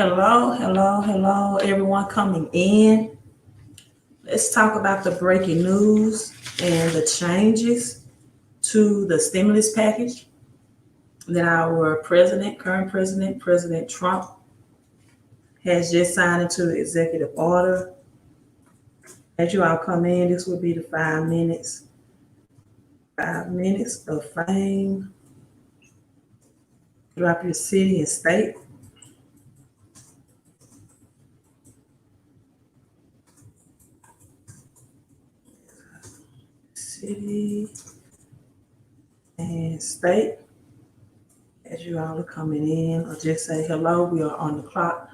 Hello, everyone coming in. Let's talk about the breaking news and the changes to the stimulus package that our President Trump, has just signed into the executive order. As you all come in, this will be the 5 minutes, 5 minutes of fame. Drop your city and state. City and state. As you all are coming in, or just say hello, we are on the clock.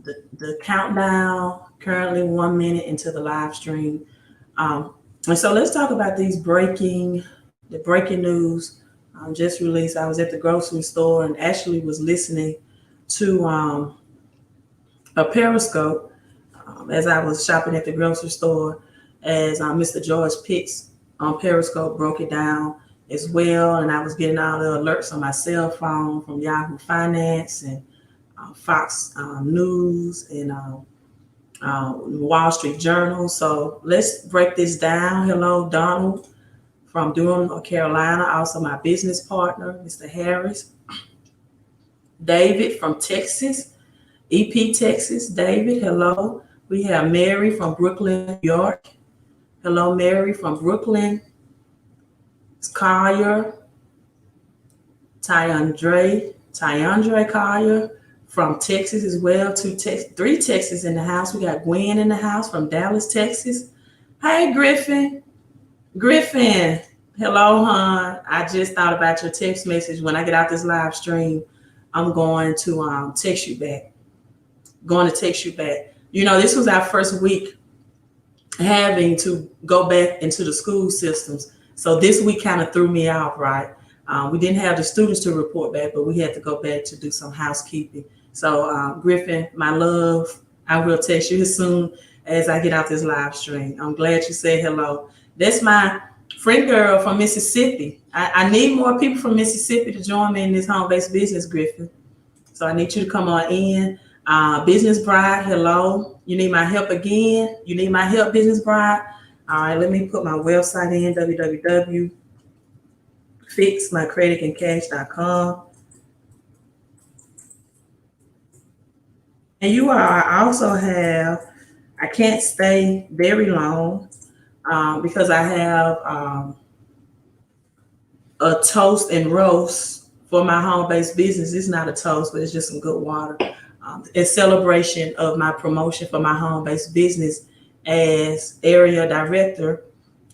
The countdown, currently 1 minute into the live stream. And so let's talk about the breaking news just released. I was at the grocery store and actually was listening to a Periscope as I was shopping at the grocery store, as Mr. George Pitts on Periscope broke it down as well. And I was getting all the alerts on my cell phone from Yahoo Finance and Fox News and Wall Street Journal. So let's break this down. Hello, Donald from Durham, North Carolina. Also my business partner, Mr. Harris. David from Texas, EP Texas. David, hello. We have Mary from Brooklyn, New York. Hello, Mary from Brooklyn. Collier, Tyandre Collier from Texas as well. Three Texas in the house. We got Gwen in the house from Dallas, Texas. Hey, Griffin. Hello, hon. I just thought about your text message. When I get out this live stream, I'm going to text you back. You know, this was our first week having to go back into the school systems. So this week kind of threw me off, right? We didn't have the students to report back, but we had to go back to do some housekeeping. So Griffin, my love, I will text you as soon as I get out this live stream. I'm glad you said hello. That's my friend girl from Mississippi. I need more people from Mississippi to join me in this home-based business, Griffin. So I need you to come on in. Business Bride, hello. You need my help again? You need my help, Business Bride? All right, let me put my website in, www.fixmycreditandcash.com. And you all, I also have, I can't stay very long because I have a toast and roast for my home-based business. It's not a toast, but it's just some good water. In celebration of my promotion for my home-based business as area director,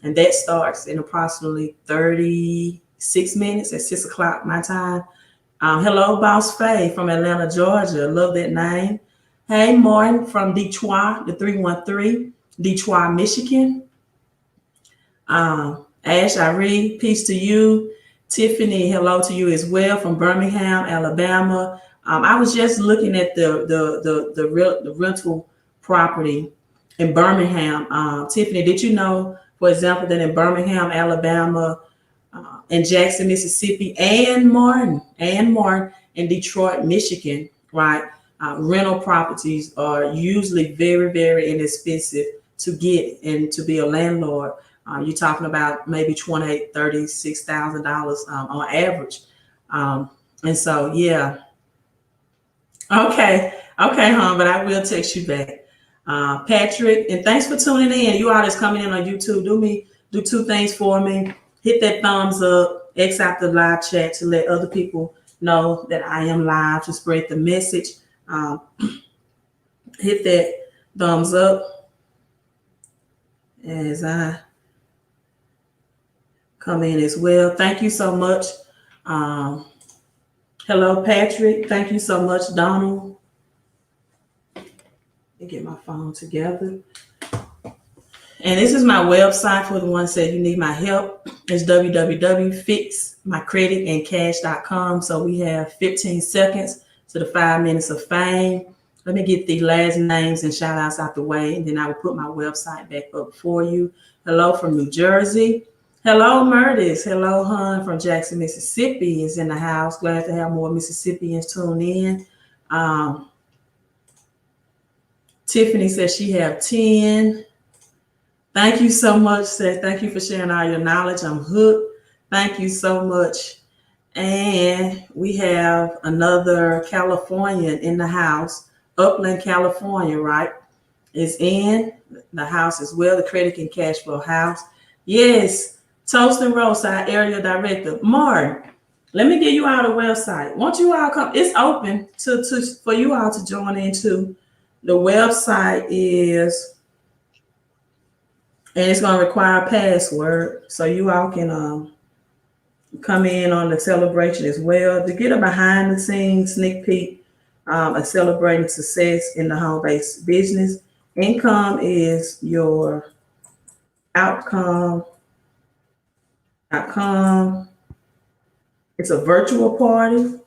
and that starts in approximately 36 minutes at 6 o'clock my time. Hello, Boss Faye from Atlanta, Georgia. Love that name. Hey, Martin from Detroit, the 313, Detroit, Michigan. Ash Irene, peace to you. Tiffany, hello to you as well from Birmingham, Alabama. I was just looking at the rental property in Birmingham. Tiffany, did you know, for example, that in Birmingham, Alabama, and Jackson, Mississippi, and Martin in Detroit, Michigan, right? Rental properties are usually very, very inexpensive to get and to be a landlord. You're talking about maybe $28,000, $36,000 on average. And so, yeah. Okay, hon, but I will text you back. Patrick, and thanks for tuning in. You all that's coming in on YouTube, do two things for me. Hit that thumbs up, X out the live chat to let other people know that I am live, to spread the message. Hit that thumbs up as I come in as well. Thank you so much. Hello, Patrick. Thank you so much, Donald. Let me get my phone together. And this is my website for the ones that you need my help. It's www.fixmycreditandcash.com. So we have 15 seconds to the 5 minutes of fame. Let me get the last names and shout outs out the way, and then I will put my website back up for you. Hello from New Jersey. Hello, Murtis. Hello, hon from Jackson, Mississippi is in the house. Glad to have more Mississippians tune in. Tiffany says she have 10. Thank you so much, Seth. Thank you for sharing all your knowledge. I'm hooked. Thank you so much. And we have another Californian in the house, Upland, California, right? Is in the house as well, the Credit and Cash Flow House. Yes, Toast and Roadside Area Director. Martin, let me give you all the website. Won't you all come? It's open for you all to join into. The website is, and it's going to require a password, so you all can come in on the celebration as well to get a behind the scenes sneak peek of celebrating success in the home-based business. Income is your outcome.com. It's a virtual party,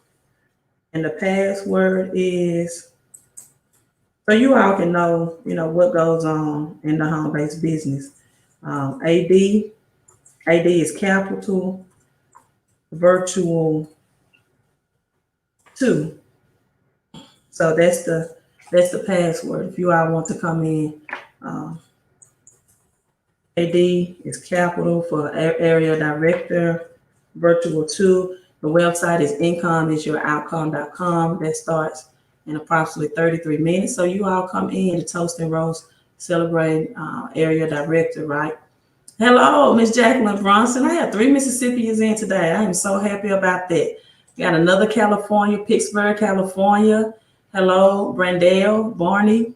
and the password is so you all can know, what goes on in the home-based business. AD is capital, virtual 2. So that's the password. If you all want to come in, AD is capital for area director, virtual 2. The website is incomeisyoutcome.com. That starts in approximately 33 minutes. So you all come in to Toast and Roast, celebrate area director, right? Hello, Miss Jacqueline Bronson. I have 3 Mississippians in today. I am so happy about that. Got another California, Pittsburgh, California. Hello, Brandell, Barney.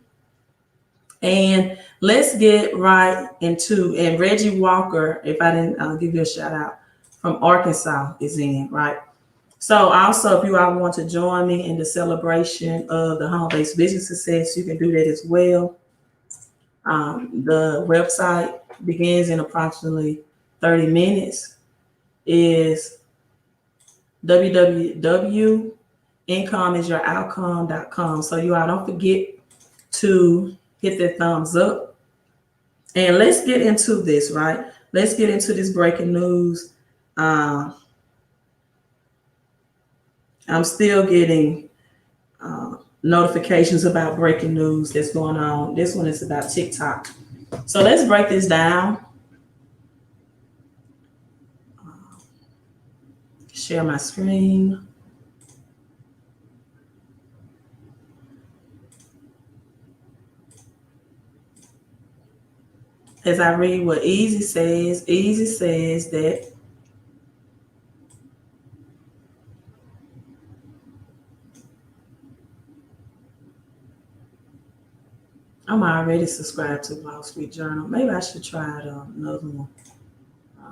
And let's get right into, and Reggie Walker, if I didn't give you a shout out, from Arkansas is in, right? So also, if you all want to join me in the celebration of the home-based business success, you can do that as well. The website begins in approximately 30 minutes. Is www.incomeisyoutcome.com. So you all don't forget to hit that thumbs up. And let's get into this, right? Let's get into this breaking news. I'm still getting notifications about breaking news that's going on. This one is about TikTok. So let's break this down. Share my screen. As I read what Easy says that I'm already subscribed to Wall Street Journal. Maybe I should try another one.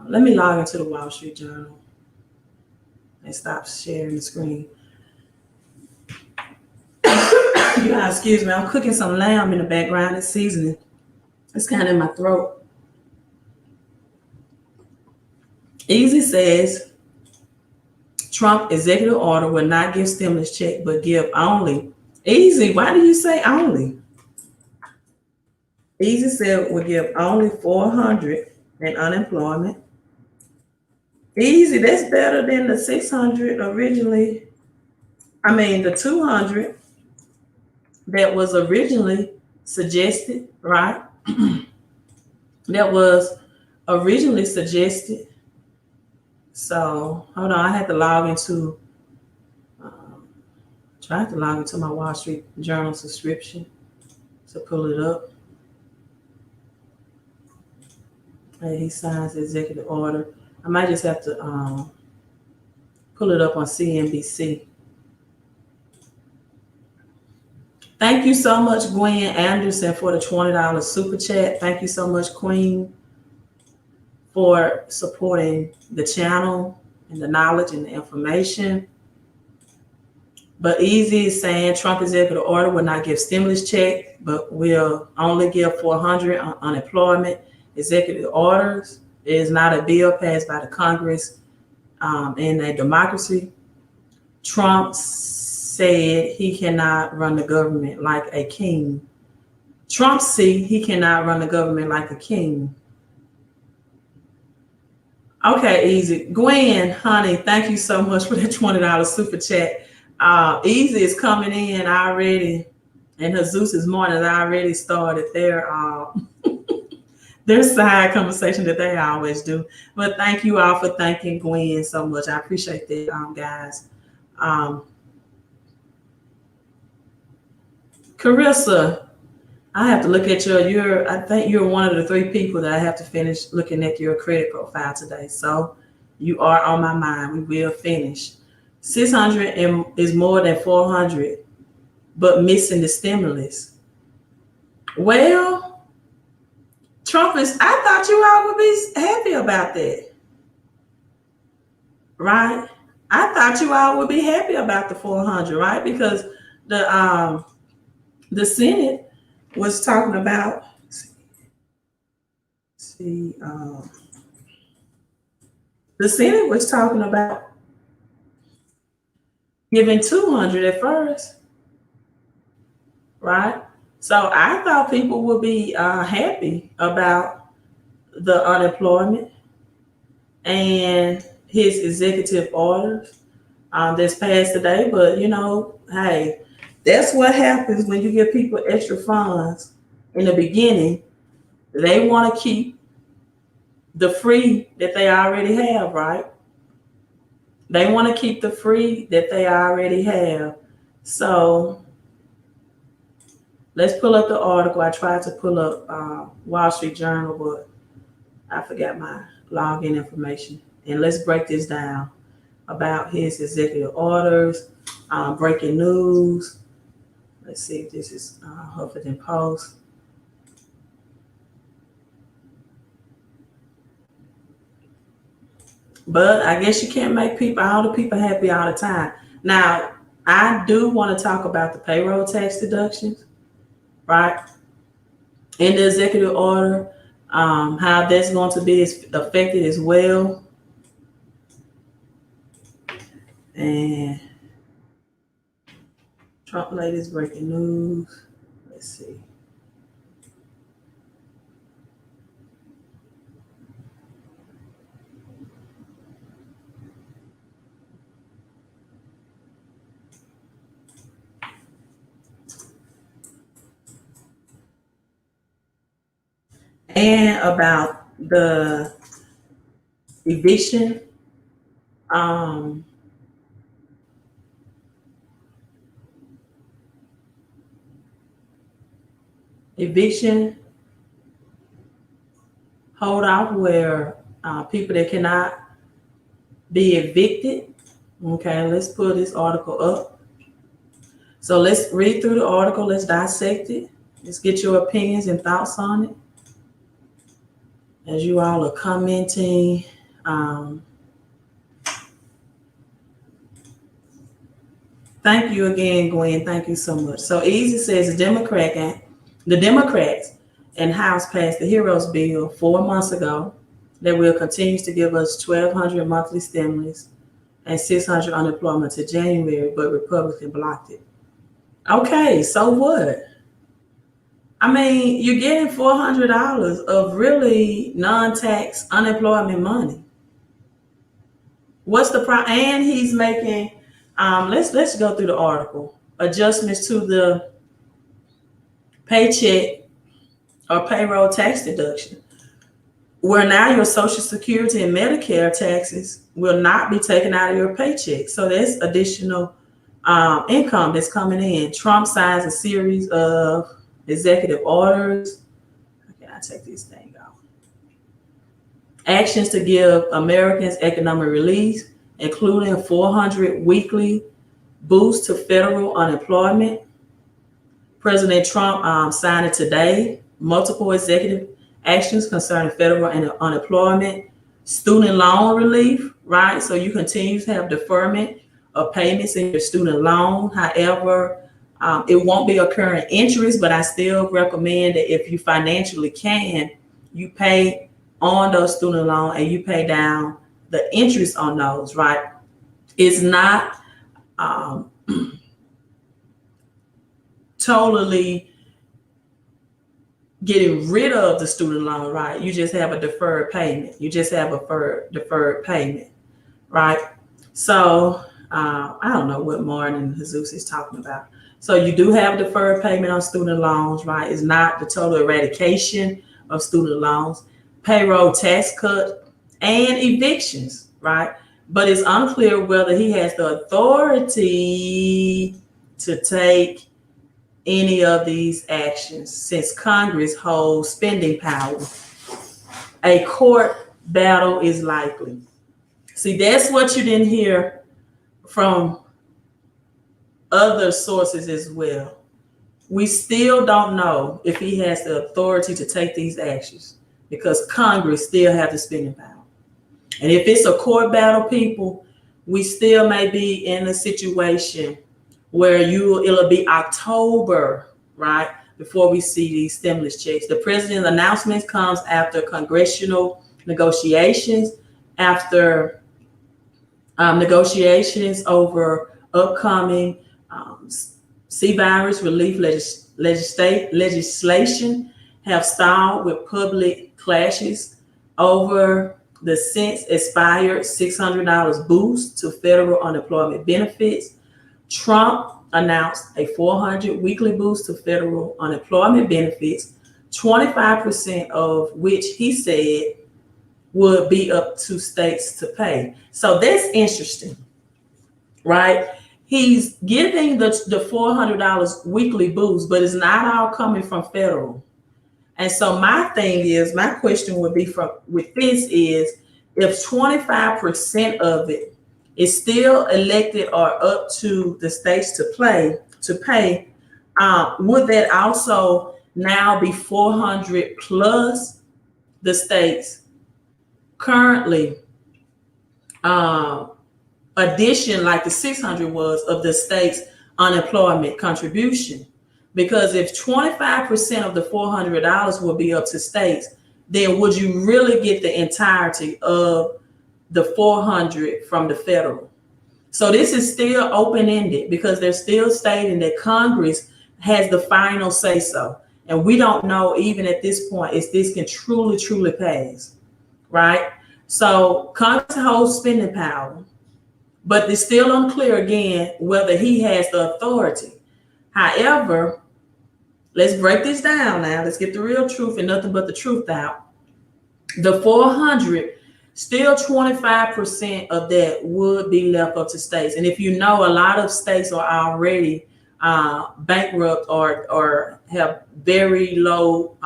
Let me log into the Wall Street Journal and stop sharing the screen. You guys, excuse me, I'm cooking some lamb in the background. It's seasoning. It's kind of in my throat. Easy says, Trump executive order will not give stimulus check, but give only. Easy, why do you say only? Easy said will give only $400 in unemployment. Easy, that's better than the $600 originally. I mean, the $200 that was originally suggested, right? That was originally suggested. So hold on, I had to log into, tried to log into my Wall Street Journal subscription to pull it up. And he signs the executive order. I might just have to pull it up on CNBC. Thank you so much, Gwen Anderson, for the $20 super chat. Thank you so much, Queen, for supporting the channel and the knowledge and the information. But Easy is saying Trump executive order will not give stimulus check, but will only give $400 on unemployment. Executive orders is not a bill passed by the Congress in a democracy. Trump said he cannot run the government like a king. Trump said he cannot run the government like a king. Okay, Easy. Gwen, honey, thank you so much for that $20 super chat. Easy is coming in already. And Jesus Morning has already started their side conversation that they always do. But thank you all for thanking Gwen so much. I appreciate that, guys. Carissa, I have to look at I think you're one of the 3 people that I have to finish looking at your credit profile today. So you are on my mind. We will finish. 600 is more than 400, but missing the stimulus. Well, I thought you all would be happy about that, right? I thought you all would be happy about the 400, right? Because the Senate was talking about, the Senate was talking about giving 200 at first, right? So I thought people would be happy about the unemployment and his executive orders that's passed today. But hey, that's what happens when you give people extra funds in the beginning. They want to keep the free that they already have, right? They want to keep the free that they already have. So let's pull up the article. I tried to pull up Wall Street Journal, but I forgot my login information. And let's break this down about his executive orders, breaking news. Let's see if this is Huffington Post. But I guess you can't make all the people happy all the time. Now, I do want to talk about the payroll tax deductions, right? In the executive order, how that's going to be affected as well. And Trump latest breaking news. Let's see. And about the eviction, eviction hold off where people that cannot be evicted. Okay, let's pull this article up. So let's read through the article. Let's dissect it. Let's get your opinions and thoughts on it. As you all are commenting, thank you again, Gwen. Thank you so much. So Easy says the Democrats and House passed the HEROES bill 4 months ago that will continue to give us $1,200 monthly stimulus and $600 unemployment to January, but Republicans blocked it. Okay, so what? I mean, you're getting $400 of really non-tax unemployment money. What's the problem? And he's making, let's go through the article. Adjustments to the paycheck or payroll tax deduction, where now your Social Security and Medicare taxes will not be taken out of your paycheck. So that's additional income that's coming in. Trump signs a series of executive orders. How can I take this thing off? Actions to give Americans economic relief, including 400 weekly boost to federal unemployment. President Trump signed it today. Multiple executive actions concerning federal and unemployment, student loan relief, right? So you continue to have deferment of payments in your student loan. However, it won't be occurring interest, but I still recommend that if you financially can, you pay on those student loans and you pay down the interest on those, right? It's not totally getting rid of the student loan, right? You just have a deferred payment. You just have a deferred payment, right? So I don't know what Martin and Jesus is talking about. So you do have deferred payment on student loans, right? It's not the total eradication of student loans, payroll tax cut, and evictions, right? But it's unclear whether he has the authority to take any of these actions since Congress holds spending power. A court battle is likely. See, that's what you didn't hear from other sources as well. We still don't know if he has the authority to take these actions because Congress still have the spending power. And if it's a court battle, people, we still may be in a situation where it'll be October, right, before we see these stimulus checks. The president's announcement comes after congressional negotiations, after negotiations over upcoming C virus relief legislation have stalled with public clashes over the since expired $600 boost to federal unemployment benefits. Trump announced a $400 weekly boost to federal unemployment benefits, 25% of which he said would be up to states to pay. So that's interesting, right? He's giving the $400 weekly boost, but it's not all coming from federal. And so my question would be with this is, if 25% of it is still elected or up to the states to pay, would that also now be 400 plus the states currently addition, like the 600 was of the state's unemployment contribution? Because if 25% of the $400 will be up to states, then would you really get the entirety of the 400 from the federal? So this is still open-ended because they're still stating that Congress has the final say so. And we don't know even at this point if this can truly pass, right? So Congress holds spending power, but it's still unclear again whether he has the authority. However, let's break this down now. Let's get the real truth and nothing but the truth out. The 400, still 25% of that would be left up to states. And if you know, a lot of states are already bankrupt or have very low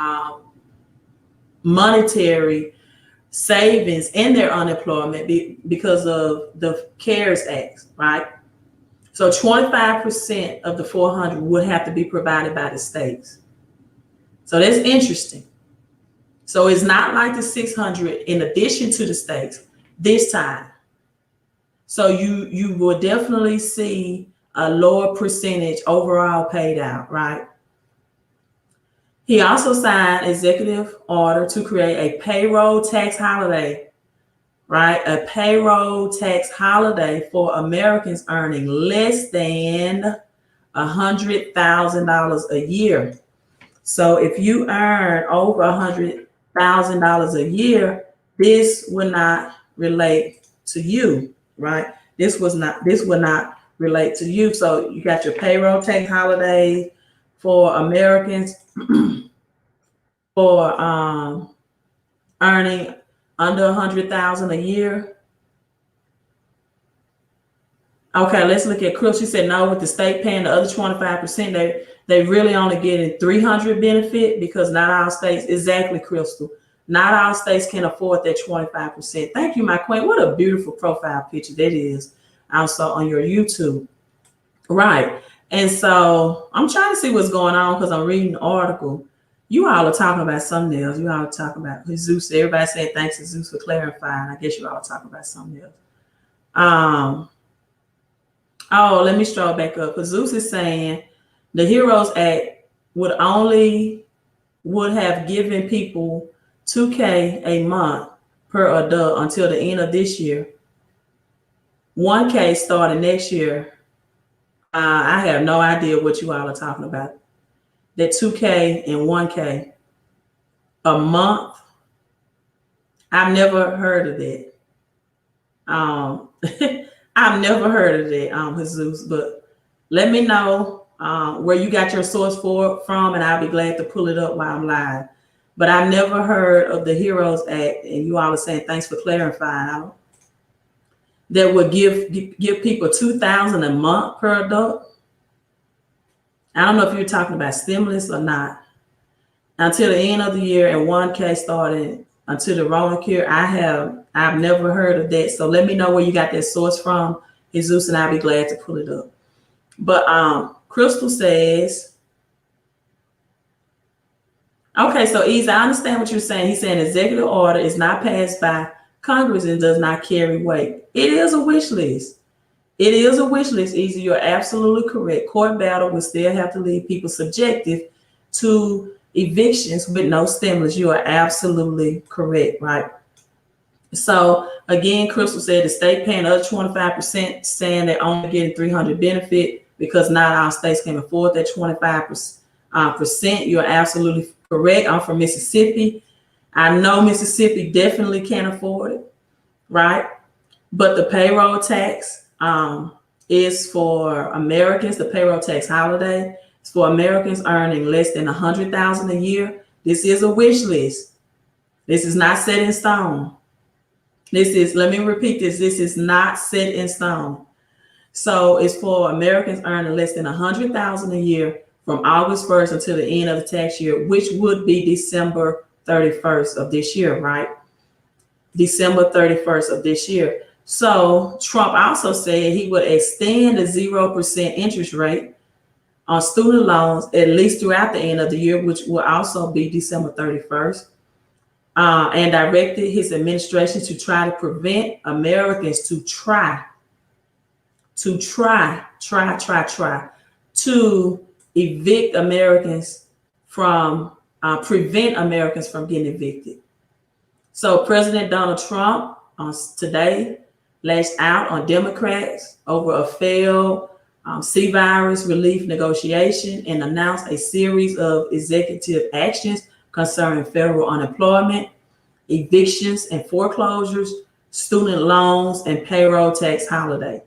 monetary savings in their unemployment because of the CARES Act, right? So 25% of the 400 would have to be provided by the states. So that's interesting. So it's not like the 600 in addition to the states this time. So you will definitely see a lower percentage overall paid out, right? He also signed executive order to create a payroll tax holiday, right? A payroll tax holiday for Americans earning less than $100,000 a year. So if you earn over $100,000 a year, this will not relate to you, right? This will not relate to you. So you got your payroll tax holiday for Americans for earning under $100,000 a year. Okay, let's look at Crystal. She said no, with the state paying the other 25%, they really only getting $300 benefit because not all states, exactly, Crystal. Not all states can afford that 25%. Thank you, my queen. What a beautiful profile picture that is also on your YouTube. Right. And so I'm trying to see what's going on because I'm reading the article. You all are talking about something else. You all are talking about Jesus. Everybody saying thanks to Zeus for clarifying. I guess you all are talking about something else. Oh, let me stroll back up. Because Zeus is saying the Heroes Act would have given people $2K a month per adult until the end of this year. $1K starting next year. I have no idea what you all are talking about. That $2K and $1K a month. I've never heard of that. I've never heard of that, Jesus, but let me know where you got your source from, and I'll be glad to pull it up while I'm live. But I've never heard of the Heroes Act, and you all are saying thanks for clarifying. That would give people $2,000 a month per adult. I don't know if you're talking about stimulus or not. Until the end of the year, and one case started until the Roman cure. I've never heard of that. So let me know where you got that source from, Jesus, and I'll be glad to pull it up. But Crystal says, okay, so Easy, I understand what you're saying. He's saying executive order is not passed by Congress and does not carry weight. It is a wish list. It is a wish list, Easy. You're absolutely correct. Court battle will still have to leave people subjective to evictions with no stimulus. You are absolutely correct, right? So again, Crystal said the state paying other 25%, saying they're only getting $300 benefit because not all states can afford that 25%. You're absolutely correct. I'm from Mississippi. I know Mississippi definitely can't afford it, right? But the payroll tax is for Americans. The payroll tax holiday is for Americans earning less than $100,000 a year. This is a wish list. This is not set in stone. Let me repeat this. This is not set in stone. So it's for Americans earning less than $100,000 a year from August 1st until the end of the tax year, which would be December 31st of this year, right? December 31st of this year. So Trump also said he would extend the 0% interest rate on student loans at least throughout the end of the year, which will also be December 31st. And directed his administration to try to prevent Americans to evict Americans from, prevent Americans from getting evicted. So President Donald Trump today lashed out on Democrats over a failed C-virus relief negotiation and announced a series of executive actions concerning federal unemployment, evictions and foreclosures, student loans, and payroll tax holiday.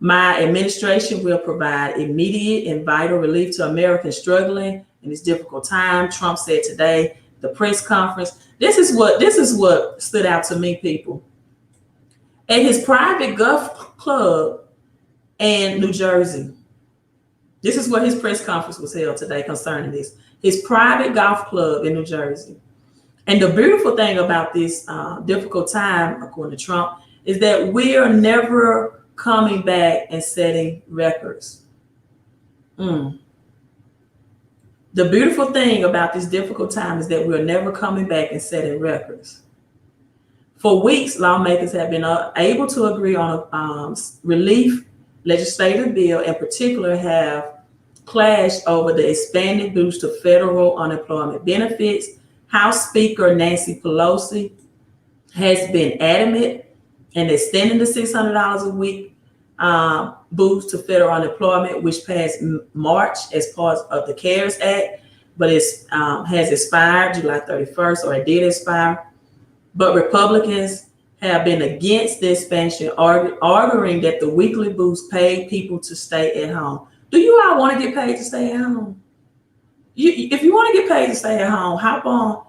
My administration will provide immediate and vital relief to Americans struggling in this difficult time, Trump said today, the press conference. This is what stood out to me, people. At his private golf club in New Jersey, this is where his press conference was held today concerning this. His private golf club in New Jersey. And the beautiful thing about this difficult time, according to Trump, is that we are never coming back and setting records. The beautiful thing about this difficult time is that we're never coming back and setting records. For weeks, lawmakers have been able to agree on a relief legislative bill, in particular have clashed over the expanded boost to federal unemployment benefits. House Speaker Nancy Pelosi has been adamant in extending the $600 a week boost to federal unemployment, which passed March as part of the CARES Act, but it has expired July 31st, or it did expire. But Republicans have been against the expansion, arguing that the weekly boost paid people to stay at home. Do you all want to get paid to stay at home? If you want to get paid to stay at home, hop on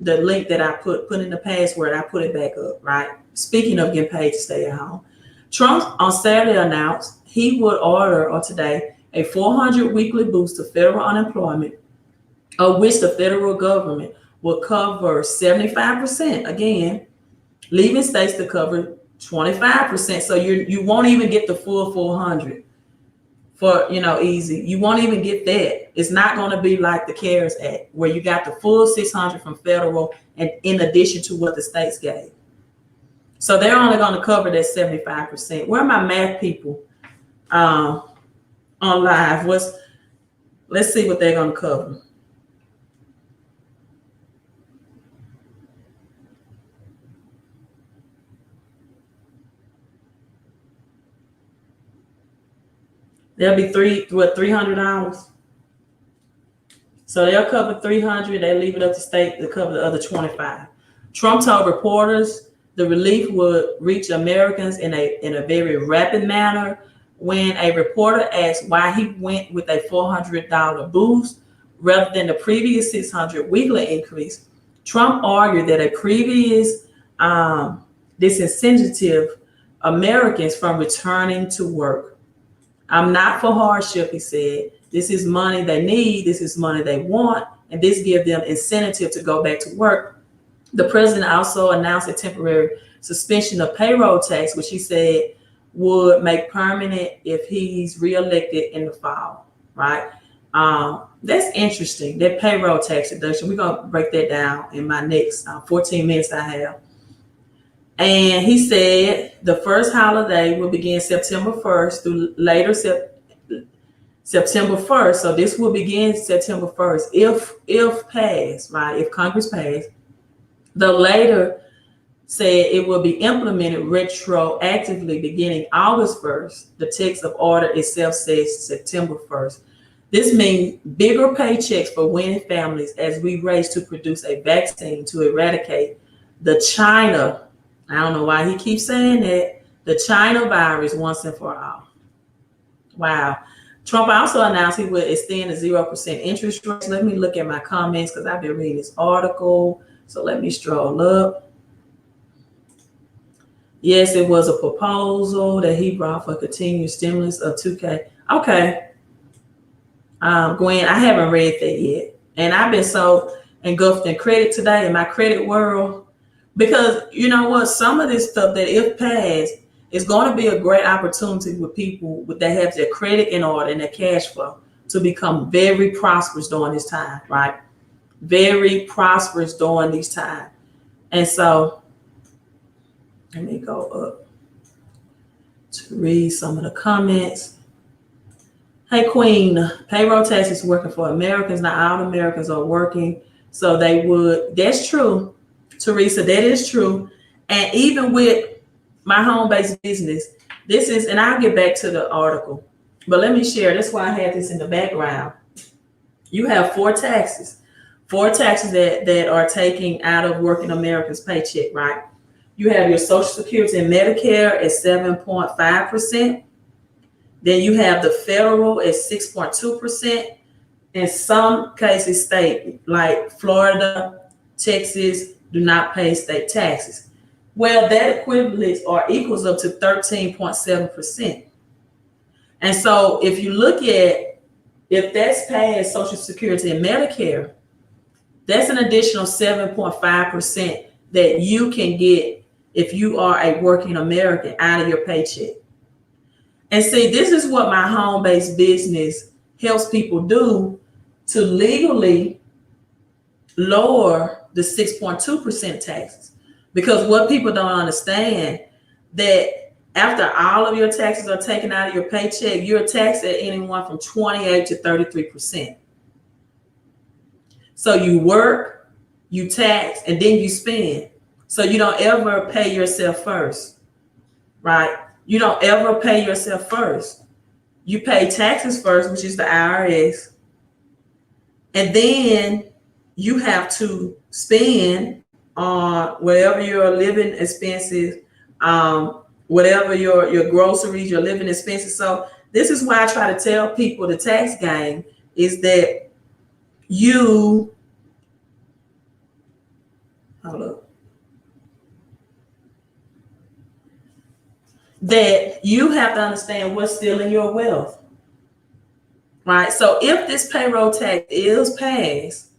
the link that I put in the password. I put it back up, right? Speaking of getting paid to stay at home, Trump on Saturday announced he would order, or today, a $400 weekly boost to federal unemployment, of which the federal government will cover 75%, again, leaving states to cover 25%. So you won't even get the full 400 for, easy. You won't even get that. It's not going to be like the CARES Act, where you got the full 600 from federal and in addition to what the states gave. So they're only going to cover that 75%. Where are my math people on live? Let's see what they're going to cover. There'll be $300. So they'll cover $300. They leave it up to state to cover the other 25. Trump told reporters The relief would reach Americans in a very rapid manner. When a reporter asked why he went with a $400 boost rather than the previous $600 weekly increase, Trump argued that a previous disincentive Americans from returning to work. I'm not for hardship, he said. This is money they need, this is money they want, and this gives them incentive to go back to work. The president also announced a temporary suspension of payroll tax, which he said would make permanent if he's reelected in the fall, right? That's interesting, that payroll tax deduction. We're going to break that down in my next 14 minutes I have. And he said the first holiday will begin September 1st through later September 1st. So this will begin September 1st if passed, right? If Congress passed. The later said it will be implemented retroactively beginning August 1st. The text of order itself says September 1st. This means bigger paychecks for winning families as we race to produce a vaccine to eradicate the China, I don't know why he keeps saying that, the China virus once and for all. Wow. Trump also announced he would extend the 0% interest rate. Let me look at my comments because I've been reading this article. So let me stroll up. Yes, it was a proposal that he brought for continued stimulus of $2K. Okay. Gwen, I haven't read that yet. And I've been so engulfed in credit today in my credit world. Because you know what? Some of this stuff that if passed is going to be a great opportunity with people that have their credit in order and their cash flow to become very prosperous during this time, right? Very prosperous during these times. And so let me go up to read some of the comments. Hey, Queen, payroll tax is working for Americans. Not all Americans are working. So they would, that's true, Teresa, that is true. And even with my home-based business, this is, and I'll get back to the article, but let me share. That's why I had this in the background. You have four taxes that are taking out of working Americans' paycheck, right? You have your Social Security and Medicare at 7.5%. Then you have the federal at 6.2%. In some cases, state like Florida, Texas do not pay state taxes. Well, that equivalents or equals up to 13.7%. And so if you look at, if that's past Social Security and Medicare, that's an additional 7.5% that you can get if you are a working American out of your paycheck. And see, this is what my home-based business helps people do to legally lower the 6.2% taxes. Because what people don't understand, that after all of your taxes are taken out of your paycheck, you're taxed at anyone from 28 to 33%. So you work, you tax, and then you spend. So you don't ever pay yourself first, right? You don't ever pay yourself first. You pay taxes first, which is the IRS. And then you have to spend on whatever your living expenses, whatever your groceries, your living expenses. So this is why I try to tell people the tax game is that you, hold up, that you have to understand what's still in your wealth, right? So if this payroll tax is passed,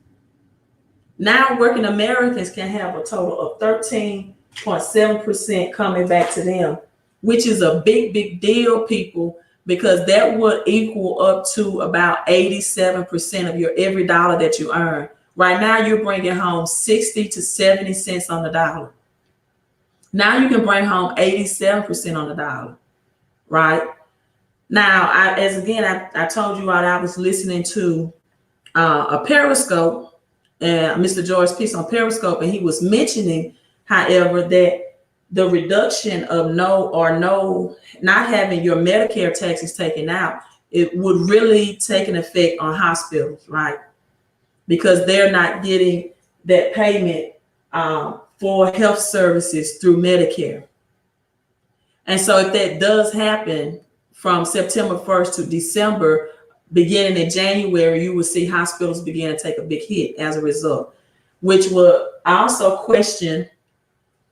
now working Americans can have a total of 13.7% coming back to them, which is a big deal, people, because that would equal up to about 87% of your every dollar that you earn. Right now, you're bringing home 60 to 70 cents on the dollar. Now you can bring home 87% on the dollar, right? Now, I told you I was listening to a Periscope, Mr. George's piece on Periscope, and he was mentioning, however, that the reduction of not having your Medicare taxes taken out, it would really take an effect on hospitals, right? Because they're not getting that payment for health services through Medicare. And so if that does happen from September 1st to December, beginning in January, you will see hospitals begin to take a big hit as a result, which will also question,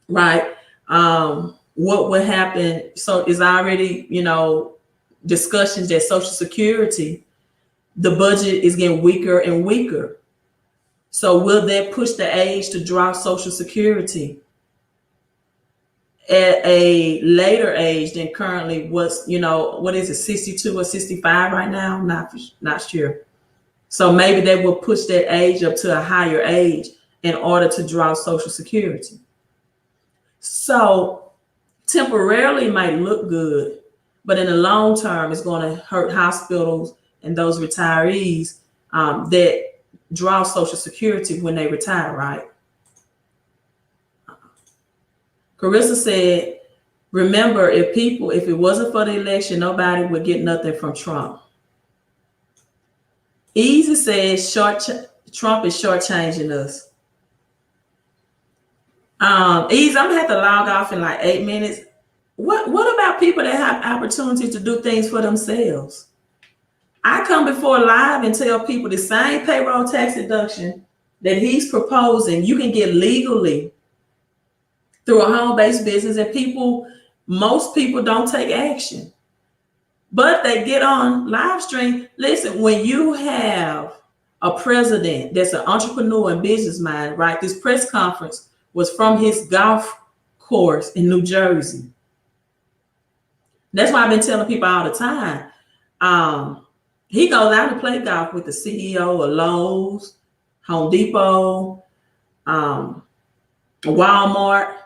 right, what would happen. So is already, discussions that Social Security, the budget is getting weaker and weaker. So will that push the age to drop Social Security at a later age than currently what's, what is it, 62 or 65 right now? Not sure. So maybe they will push that age up to a higher age in order to draw Social Security. So temporarily it might look good, but in the long term, it's going to hurt hospitals and those retirees that draw Social Security when they retire, right? Carissa said, remember, if it wasn't for the election, nobody would get nothing from Trump. Easy says, Trump is shortchanging us. Easy, I'm gonna have to log off in like 8 minutes. What about people that have opportunity to do things for themselves? I come before live and tell people the same payroll tax deduction that he's proposing, you can get legally through a home-based business, and most people don't take action, but they get on live stream. Listen, when you have a president that's an entrepreneur and business mind, right? This press conference was from his golf course in New Jersey. That's why I've been telling people all the time. He goes out to play golf with the CEO of Lowe's, Home Depot, Walmart.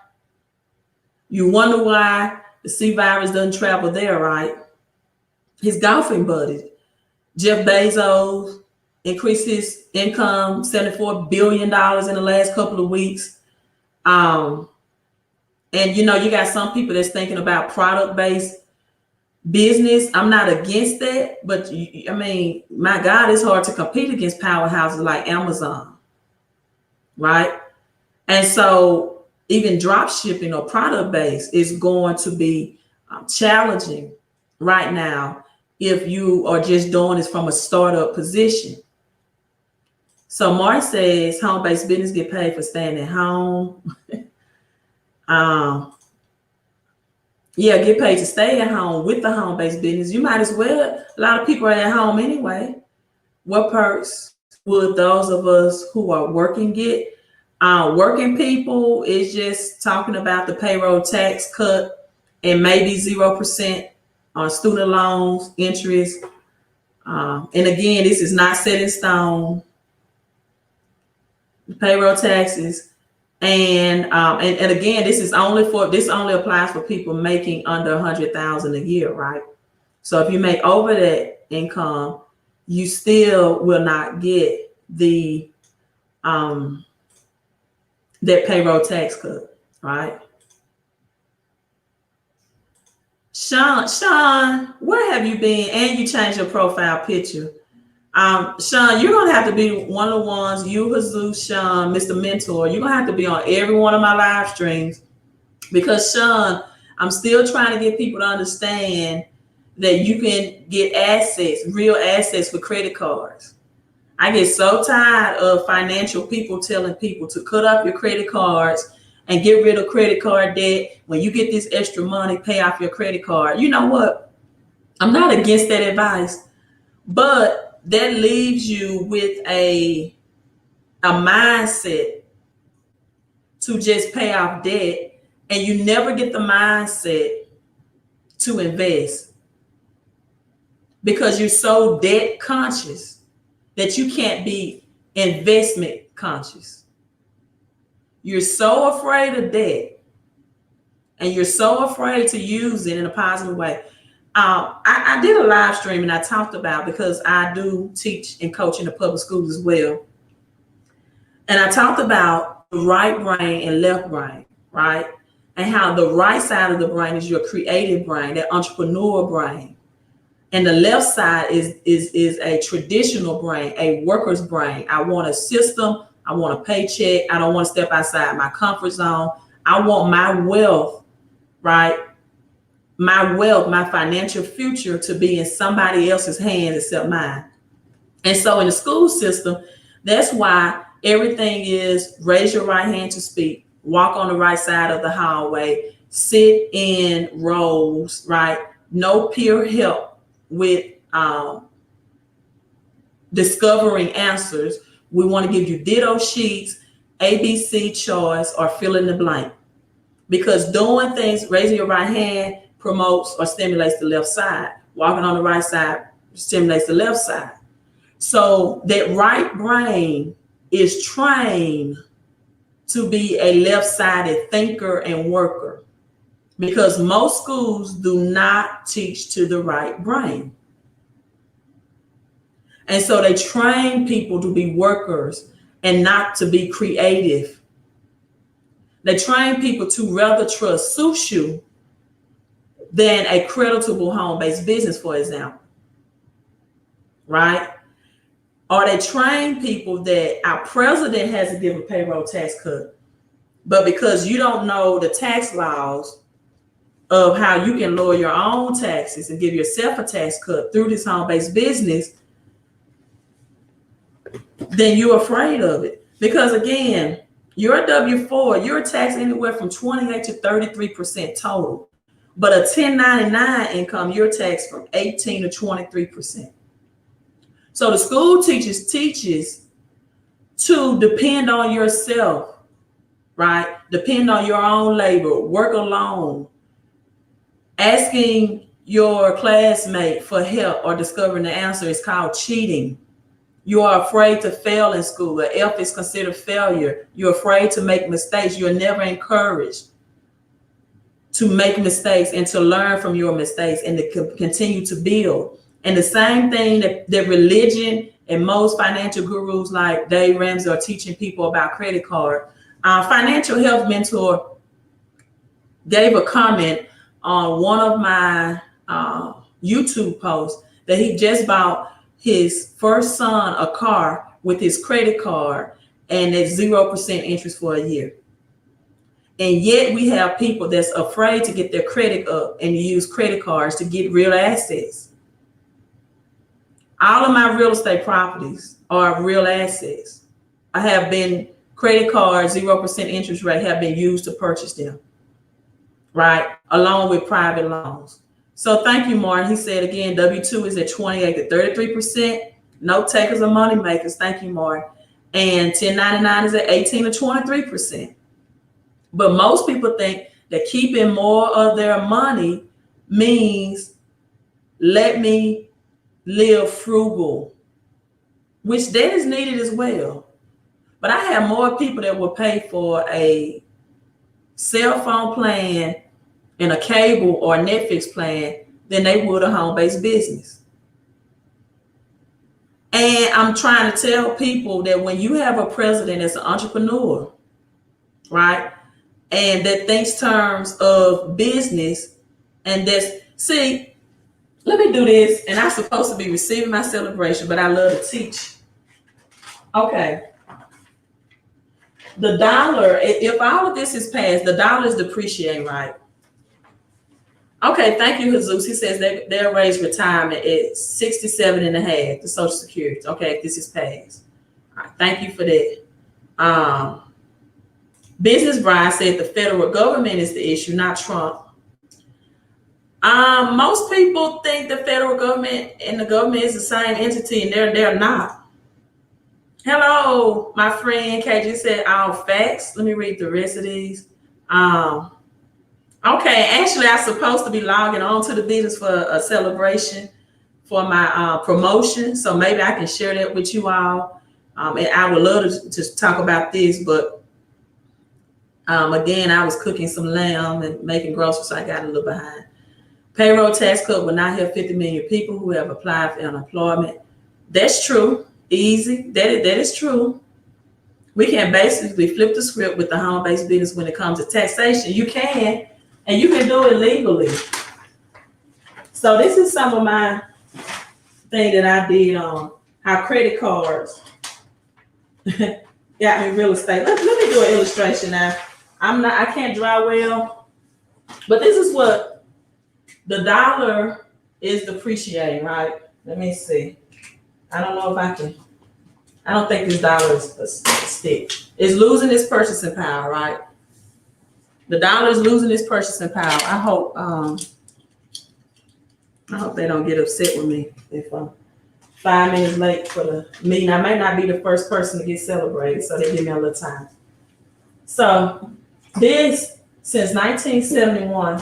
You wonder why the C virus doesn't travel there, right? His golfing buddies. Jeff Bezos increased his income $74 billion in the last couple of weeks. And you got some people that's thinking about product-based business. I'm not against that, but my God, it's hard to compete against powerhouses like Amazon, right? And so even drop shipping or product based is going to be challenging right now if you are just doing this from a startup position. So Mark says home-based business get paid for staying at home. Yeah, get paid to stay at home with the home-based business. You might as well. A lot of people are at home anyway. What perks would those of us who are working get? Working people is just talking about the payroll tax cut and maybe 0% on student loans, interest. And again, this is not set in stone. The payroll taxes. And again, this only applies for people making under 100,000 a year, right? So if you make over that income, you still will not get the that payroll tax cut, right? Sean, where have you been? And you changed your profile picture. Sean, you're gonna have to be one of the ones, you, Jesus, Sean, Mr. Mentor, you're gonna have to be on every one of my live streams, because Sean, I'm still trying to get people to understand that you can get assets, real assets for credit cards. I get so tired of financial people telling people to cut off your credit cards and get rid of credit card debt. When you get this extra money, pay off your credit card. You know what? I'm not against that advice, but that leaves you with a mindset to just pay off debt, and you never get the mindset to invest because you're so debt conscious that you can't be investment conscious. You're so afraid of debt, and you're so afraid to use it in a positive way. I did a live stream and I talked about, because I do teach and coach in the public schools as well. And I talked about the right brain and left brain, right? And how the right side of the brain is your creative brain, that entrepreneur brain. And the left side is a traditional brain, a worker's brain. I want a system I want a paycheck. I don't want to step outside my comfort zone. I want my wealth, right? My wealth, my financial future to be in somebody else's hands except mine. And so in the school system, that's why everything is raise your right hand to speak, walk on the right side of the hallway, sit in rows, right? No peer help with discovering answers. We want to give you ditto sheets, ABC choice, or fill in the blank. Because doing things, raising your right hand promotes or stimulates the left side. Walking on the right side stimulates the left side. So that right brain is trained to be a left-sided thinker and worker, because most schools do not teach to the right brain. And so they train people to be workers and not to be creative. They train people to rather trust sushi than a creditable home-based business, for example, right? Or they train people that our president has to give a payroll tax cut, but because you don't know the tax laws of how you can lower your own taxes and give yourself a tax cut through this home-based business, then you're afraid of it. Because again, your W-4, you're taxed anywhere from 28 to 33% total. But a 1099 income, you're taxed from 18 to 23%. So the school teaches to depend on yourself, right? Depend on your own labor, work alone. Asking your classmate for help or discovering the answer is called cheating. You are afraid to fail in school. An F is considered failure. You're afraid to make mistakes. You're never encouraged to make mistakes and to learn from your mistakes and to continue to build. And the same thing that religion and most financial gurus like Dave Ramsey are teaching people about credit card. Financial health mentor gave a comment on one of my YouTube posts that he just bought his first son a car with his credit card, and it's 0% interest for a year. And yet we have people that's afraid to get their credit up and use credit cards to get real assets. All of my real estate properties are real assets. I have been credit cards, 0% interest rate have been used to purchase them, right? Along with private loans. So thank you, Martin. He said again, W-2 is at 28 to 33%. No takers or money makers. Thank you, Martin. And 1099 is at 18 to 23%. But most people think that keeping more of their money means let me live frugal, which that is needed as well. But I have more people that will pay for a cell phone plan and a cable or a Netflix plan than they would a home-based business. And I'm trying to tell people that when you have a president that's an entrepreneur, right, and that thinks terms of business, and that's, see, let me do this, and I'm supposed to be receiving my celebration, but I love to teach. Okay. The dollar, if all of this is passed, the dollar is depreciating, right? Okay, thank you, Jesus. He says they'll raise retirement at 67 and a half, the Social Security. Okay, if this is passed. All right, thank you for that. Business Brian said the federal government is the issue, not Trump. Most people think the federal government and the government is the same entity, and they're not. Hello, my friend KJ said all facts. Let me read the rest of these. Okay, actually, I'm supposed to be logging on to the business for a celebration for my promotion, so maybe I can share that with you all. And I would love to talk about this, but again, I was cooking some lamb and making groceries, so I got a little behind. Payroll tax cut will not help 50 million people who have applied for unemployment. That's true. Easy. That is true. We can basically flip the script with the home-based business when it comes to taxation. You can, and you can do it legally. So this is some of my thing that I did on how credit cards got me real estate. Let me do an illustration now. I can't draw well, but this is what the dollar is depreciating, right? Let me see. I don't know if I can. I don't think this dollar is a stick. It's losing its purchasing power, right? The dollar is losing its purchasing power. I hope they don't get upset with me if I'm 5 minutes late for the meeting. I may not be the first person to get celebrated, so they give me a little time. So this, since 1971,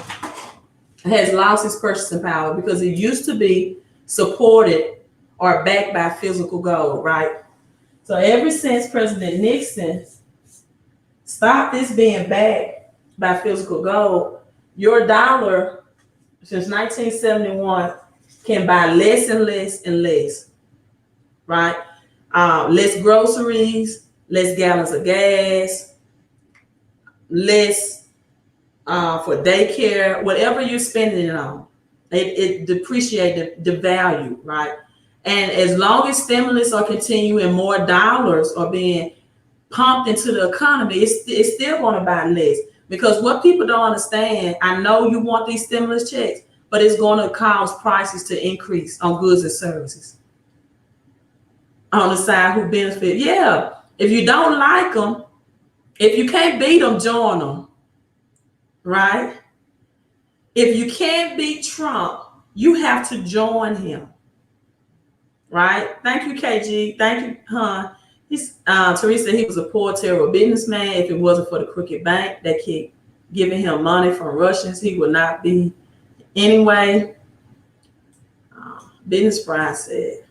has lost its purchasing power because it used to be supported or backed by physical gold, right? So ever since President Nixon stopped this being backed by physical gold, your dollar since 1971 can buy less and less and less, right? Less groceries, less gallons of gas, less for daycare, whatever you're spending it on, it depreciates the value, right? And as long as stimulus are continuing, more dollars are being pumped into the economy, it's still going to buy less. Because what people don't understand, I know you want these stimulus checks, but it's going to cause prices to increase on goods and services. On the side who benefit, yeah. If you don't like them, if you can't beat them, join them, right? If you can't beat Trump, you have to join him, right? Thank you, KG. Thank you, hon. Teresa, he was a poor, terrible businessman. If it wasn't for the crooked bank that kept giving him money from Russians, he would not be. Anyway, Business Price said,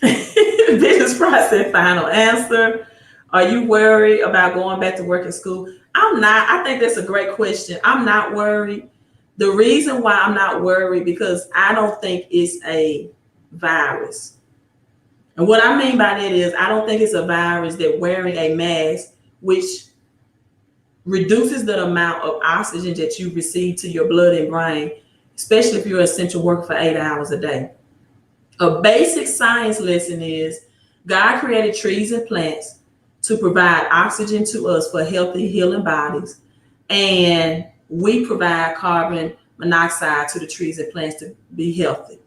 Business Price said, final answer. Are you worried about going back to work in school? I'm not. I think that's a great question. I'm not worried. The reason why I'm not worried, because I don't think it's a virus. And what I mean by that is I don't think it's a virus that wearing a mask, which reduces the amount of oxygen that you receive to your blood and brain, especially if you're an essential worker for 8 hours a day. A basic science lesson is God created trees and plants to provide oxygen to us for healthy, healing bodies. And we provide carbon monoxide to the trees and plants to be healthy.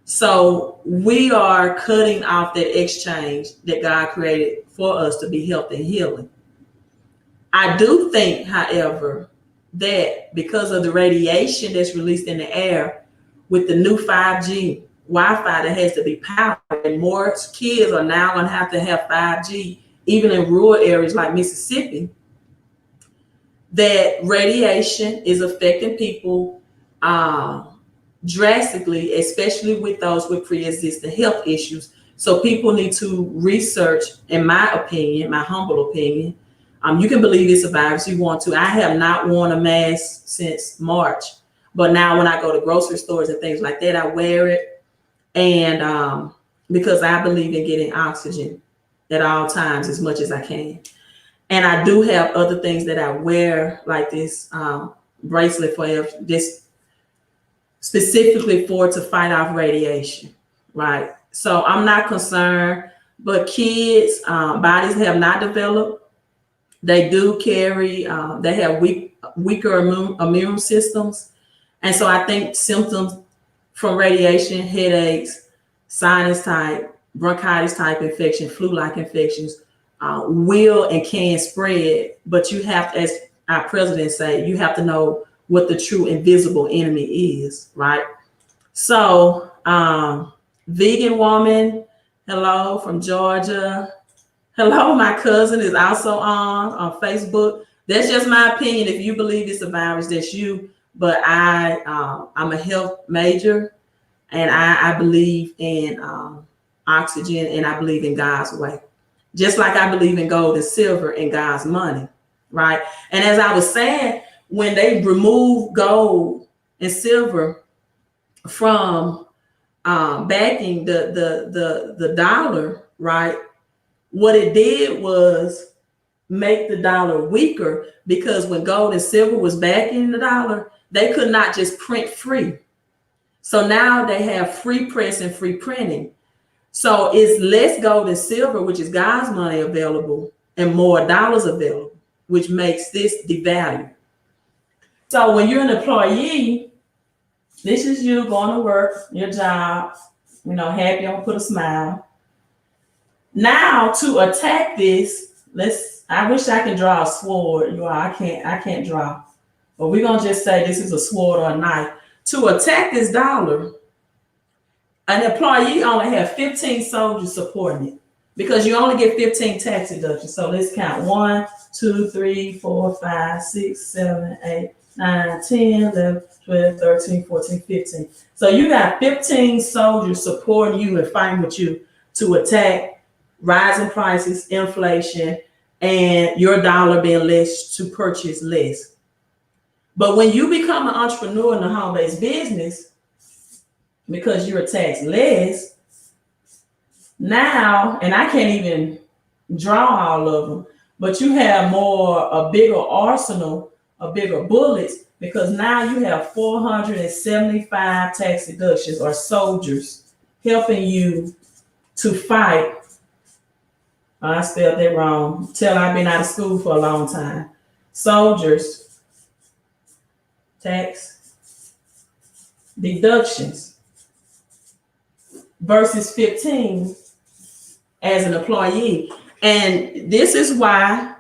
So we are cutting off that exchange that God created for us to be healthy and healing. I do think, however, that because of the radiation that's released in the air with the new 5G Wi-Fi that has to be powered, and more kids are now going to have 5G, even in rural areas like Mississippi, that radiation is affecting people drastically, especially with those with pre-existing health issues. So people need to research, in my opinion, my humble opinion. You can believe it's a virus you want to. I have not worn a mask since March, but now when I go to grocery stores and things like that, I wear it. And because I believe in getting oxygen at all times as much as I can. And I do have other things that I wear, like this bracelet for this specifically to fight off radiation, right? So I'm not concerned, but kids' bodies have not developed. They do carry, they have weaker immune systems. And so I think symptoms from radiation, headaches, sinus type, bronchitis type infection, flu-like infections will and can spread. But you have to, as our president say, you have to know what the true invisible enemy is, right? So, vegan woman, hello from Georgia. Hello, my cousin is also on Facebook. That's just my opinion. If you believe it's a virus, that's you. But I'm a health major, and I believe in oxygen, and I believe in God's way. Just like I believe in gold and silver and God's money, right? And as I was saying, when they remove gold and silver from backing the dollar, right? What it did was make the dollar weaker, because when gold and silver was backing the dollar, they could not just print free. So now they have free press and free printing. So it's less gold and silver, which is God's money, available, and more dollars available, which makes this devalued. So when you're an employee, this is you going to work, your job, happy, don't put a smile. Now to attack this, I wish I could draw a sword. I can't draw. But we're gonna just say this is a sword or a knife. To attack this dollar, an employee only have 15 soldiers supporting it because you only get 15 tax deductions. So let's count 1, 2, 3, 4, 5, 6, 7, 8, 9, 10, 11, 12, 13, 14, 15. So you got 15 soldiers supporting you and fighting with you to attack rising prices, inflation, and your dollar being less to purchase less. But when you become an entrepreneur in the home-based business, because you're taxed less, now, and I can't even draw all of them, but you have a bigger arsenal, a bigger bullets, because now you have 475 tax deductions or soldiers helping you to fight. I spelled that wrong. I've been out of school for a long time. Soldiers, tax deductions versus 15 as an employee. And this is why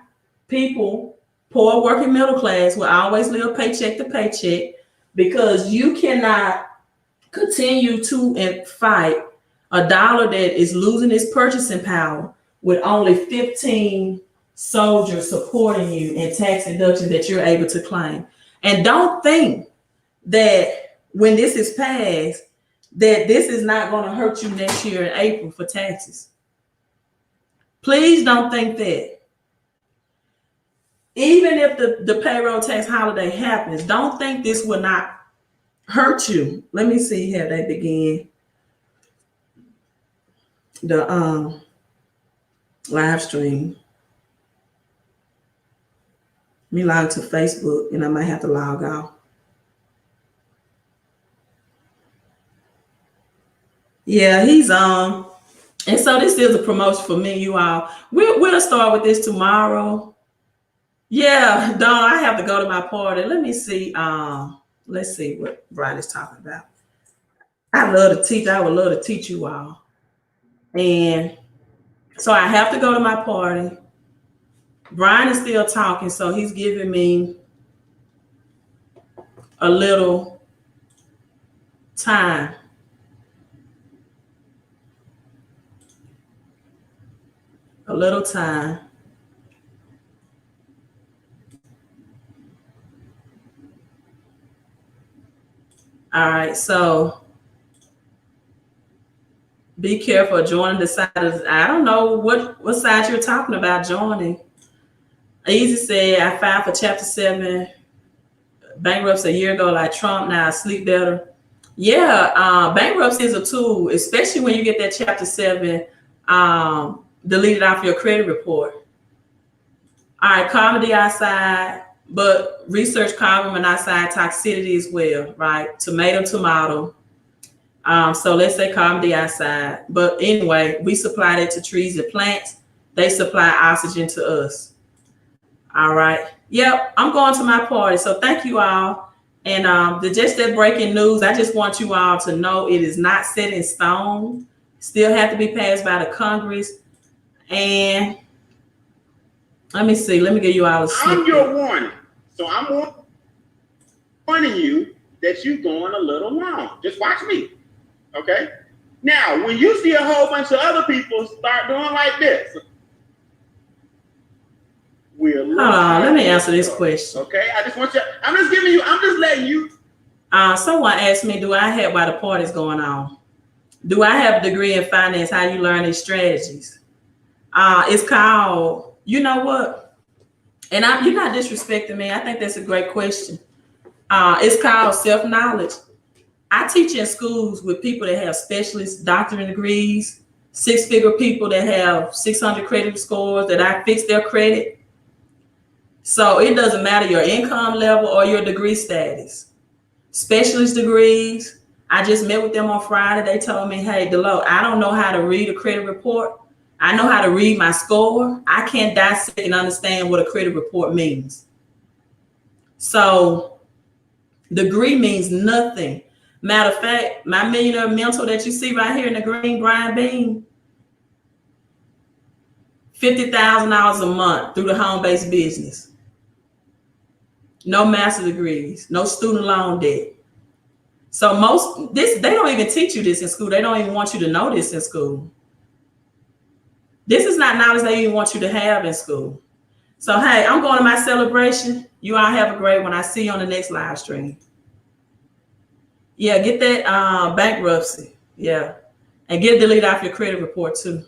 people, poor working middle class, will always live paycheck to paycheck, because you cannot continue to fight a dollar that is losing its purchasing power with only 15 soldiers supporting you in tax deductions that you're able to claim. And don't think that when this is passed, that this is not going to hurt you next year in April for taxes. Please don't think that. Even if the payroll tax holiday happens, don't think this will not hurt you. Let me see how they begin the live stream. Let me log to Facebook and I might have to log out. Yeah, he's on. And so this is a promotion for me, you all. We'll start with this tomorrow. Yeah, Dawn, I have to go to my party. Let me see. Let's see what Brian is talking about. I love to teach. I would love to teach you all. And so I have to go to my party. Brian is still talking, so he's giving me a little time. A little time. All right, so be careful joining the side of, I don't know what side you're talking about joining. Easy said, I filed for Chapter 7 bankruptcy a year ago like Trump, now I sleep better. Yeah, bankruptcy is a tool, especially when you get that Chapter 7 deleted off your credit report. All right, carbon dioxide, but research carbon monoxide toxicity as well, right? Tomato. So let's say carbon dioxide. But anyway, we supply that to trees and plants. They supply oxygen to us. All right. Yep, I'm going to my party. So thank you all. And just that breaking news, I just want you all to know it is not set in stone. Still have to be passed by the Congress. And let me see. Let me give you all a snippet. I'm your warning. So I'm warning you that you're going a little long. Just watch me. Okay? Now, when you see a whole bunch of other people start doing like this, let me answer this question. Okay? I just want you, I'm just letting you. Someone asked me, do I have, while the party's going on, do I have a degree in finance? How you learn these strategies? It's called, you know what? And you're not disrespecting me. I think that's a great question. It's called self-knowledge. I teach in schools with people that have specialist doctorate degrees, 6-figure people that have 600 credit scores, that I fix their credit. So it doesn't matter your income level or your degree status. Specialist degrees, I just met with them on Friday. They told me, hey, Deloach, I don't know how to read a credit report. I know how to read my score. I can't dissect and understand what a credit report means. So degree means nothing. Matter of fact, my millionaire mentor that you see right here in the green, Brian Bean, $50,000 a month through the home-based business. No master degrees, no student loan debt. So they don't even teach you this in school. They don't even want you to know this in school. This is not knowledge they even want you to have in school. So, hey, I'm going to my celebration. You all have a great one. I see you on the next live stream. Yeah, get that bankruptcy. Yeah. And get delete off your credit report too.